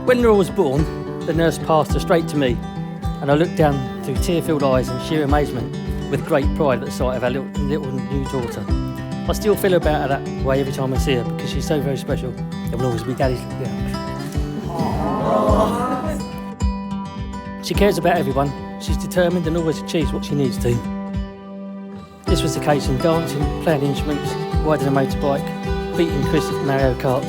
When Laura was born, the nurse passed her straight to me, and I looked down through tear-filled eyes and sheer amazement with great pride at the sight of our little new daughter. I still feel about her that way every time I see her because she's so very special and will always be Daddy's little girl. She cares about everyone. She's determined and always achieves what she needs to. This was the case in dancing, playing instruments, riding a motorbike, beating Chris at Mario Karts,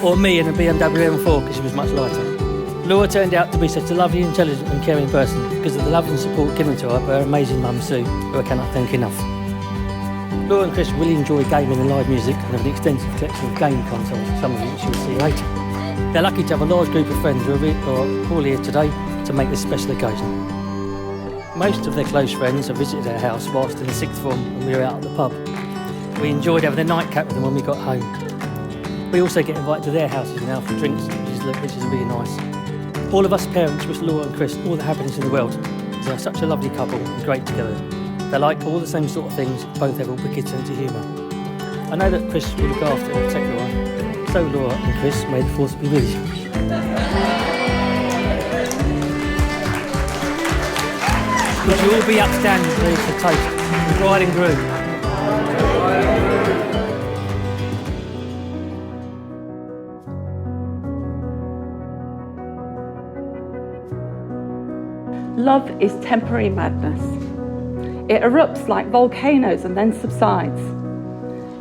or me in a BMW M4 because she was much lighter. Laura turned out to be such a lovely, intelligent and caring person because of the love and support given to her by her amazing mum Sue, who I cannot thank enough. Laura and Chris really enjoy gaming and live music and have an extensive collection of game consoles, some of which you'll see later. They're lucky to have a large group of friends who are all here today to make this special occasion. Most of their close friends have visited our house whilst in the sixth form when we were out at the pub. We enjoyed having a nightcap with them when we got home. We also get invited to their houses now for drinks, which is really nice. All of us parents wish Laura and Chris all the happiness in the world, as they're such a lovely couple and great together. They like all the same sort of things, both have a wicked sense of humour. I know that Chris will look after and protect Laura, so Laura and Chris, may the force be with you. Would you all be upstanding please for toast, the bride and groom? Love is temporary madness. It erupts like volcanoes and then subsides.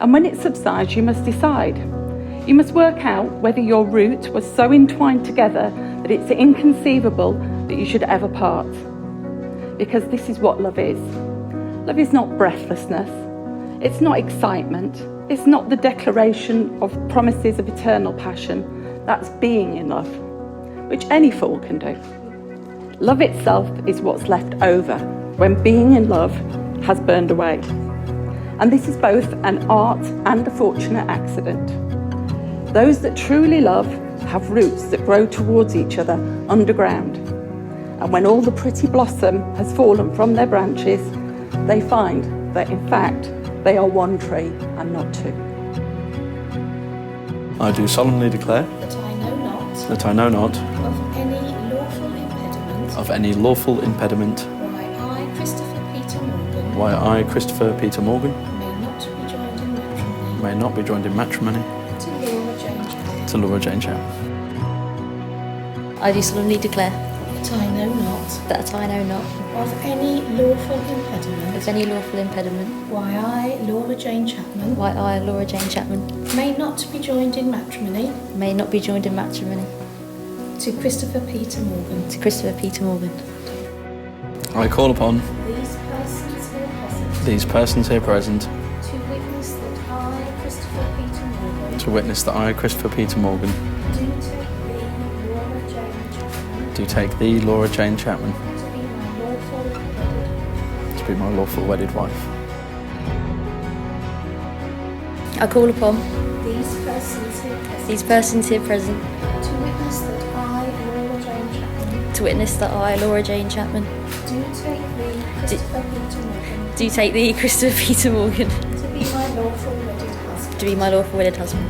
And when it subsides, you must decide. You must work out whether your root was so entwined together that it's inconceivable that you should ever part. Because this is what love is. Love is not breathlessness. It's not excitement. It's not the declaration of promises of eternal passion. That's being in love, which any fool can do. Love itself is what's left over when being in love has burned away. And this is both an art and a fortunate accident. Those that truly love have roots that grow towards each other underground. And when all the pretty blossom has fallen from their branches, they find that in fact they are one tree and not two. I do solemnly declare that I know not of any lawful impediment why I, Christopher Peter Morgan, may not be joined in matrimony to Laura Jane Chapman. I do solemnly declare that I know not of any lawful impediment why I, Laura Jane Chapman, may not be joined in matrimony to Christopher Peter Morgan. I call upon these persons here present to witness that I, Christopher Peter Morgan, do take thee, Laura Jane Chapman, to be my lawful wedded wife. I call upon These persons here present to witness that I, Laura Jane Chapman, do take thee, Christopher Peter Morgan, to be my lawful wedded husband.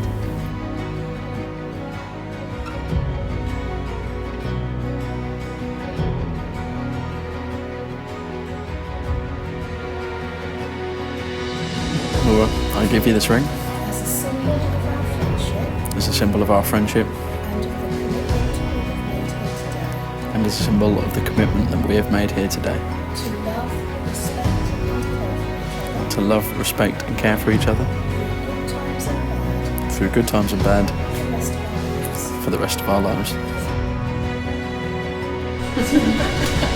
Laura, I give you this ring as a symbol of our friendship and as a symbol of the commitment that we have made here today. To love, respect and care for each other through good times and bad for the rest of our lives.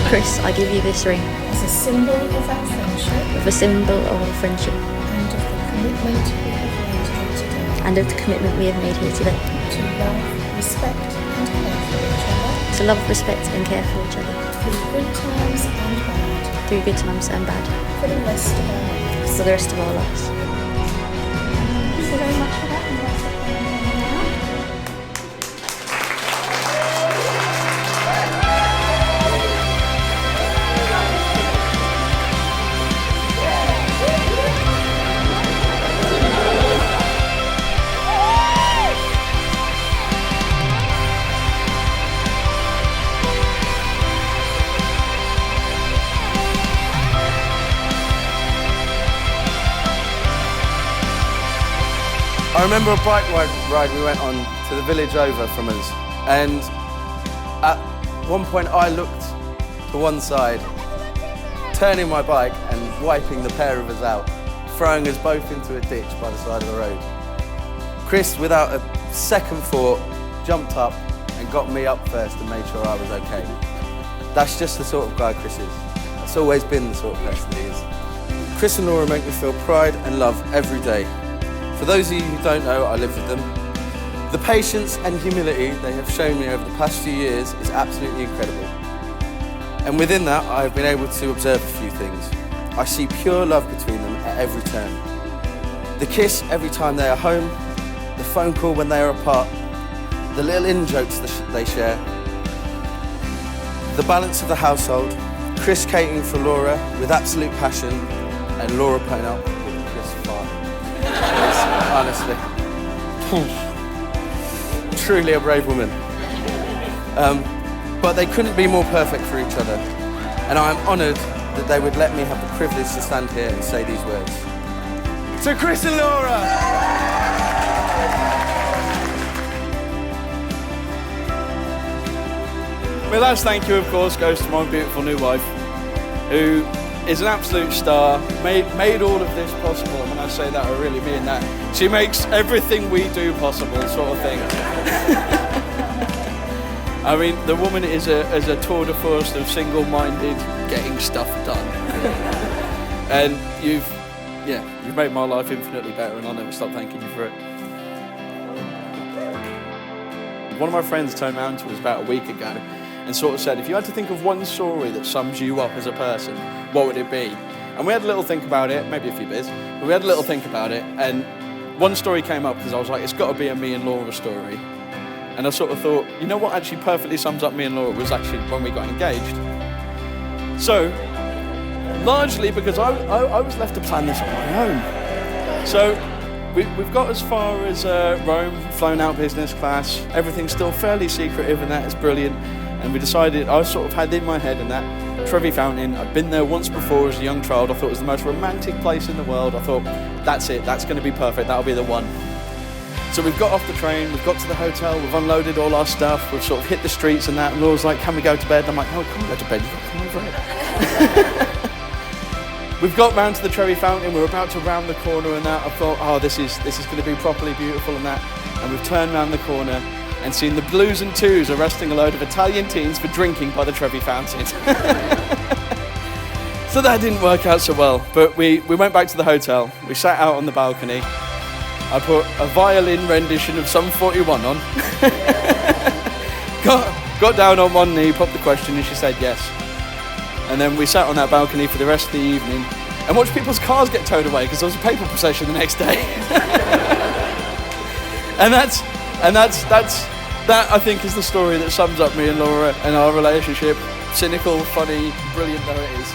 Chris, I give you this ring as a symbol of our friendship with a symbol of our friendship and of the commitment we have made here today. and of the commitment we have made here today. To love, respect and care for each other. To love, respect and care for each other Through good times and bad. for the rest of our lives. For the rest of our lives. Thank you very much for that. remember a bike ride we went on to the village over from us, and at one point I looked to one side, turning my bike and wiping the pair of us out, throwing us both into a ditch by the side of the road. Chris, without a second thought, jumped up and got me up first and made sure I was okay. That's just the sort of guy Chris is. That's always been the sort of person he is. Chris and Laura make me feel pride and love every day. For those of you who don't know, I live with them. The patience and humility they have shown me over the past few years is absolutely incredible. And within that, I have been able to observe a few things. I see pure love between them at every turn. The kiss every time they are home, the phone call when they are apart, the little in-jokes they share, the balance of the household, Chris catering for Laura with absolute passion, and Laura putting up with Chris fart. Honestly. Truly a brave woman. But they couldn't be more perfect for each other. And I am honoured that they would let me have the privilege to stand here and say these words. To Chris and Laura! My last thank you, of course, goes to my beautiful new wife, who is an absolute star, made all of this possible, and when I say that, I really mean that. She makes everything we do possible, sort of thing. I mean, the woman is a tour de force of single-minded getting stuff done. And you've made my life infinitely better, and I'll never stop thanking you for it. One of my friends turned around to us about a week ago and sort of said, if you had to think of one story that sums you up as a person, what would it be? And we had a little think about it, maybe a few beers, but we had a little think about it, and one story came up because I was like, it's got to be a me and Laura story. And I sort of thought, you know what actually perfectly sums up me and Laura was actually when we got engaged. So, largely because I was left to plan this on my own. So, we've got as far as Rome, flown out business class, everything's still fairly secretive and that is brilliant. And we decided, I sort of had in my head and that Trevi Fountain, I'd been there once before as a young child, I thought it was the most romantic place in the world. I thought, that's it, that's going to be perfect, that'll be the one. So we've got off the train, we've got to the hotel, we've unloaded all our stuff, we've sort of hit the streets and that, and Laura's like, can we go to bed? And I'm like, no, can't go to bed, you've got to come over here. We've got round to the Trevi Fountain, we're about to round the corner and that, I thought, oh, this is going to be properly beautiful and that, and we've turned round the corner and seen the Blues and Twos arresting a load of Italian teens for drinking by the Trevi Fountain. So that didn't work out so well, but we went back to the hotel, we sat out on the balcony, I put a violin rendition of Sum 41 on, got down on one knee, popped the question and she said yes. And then we sat on that balcony for the rest of the evening and watched people's cars get towed away because there was a paper procession the next day. and that I think is the story that sums up me and Laura and our relationship. Cynical, funny, brilliant though it is.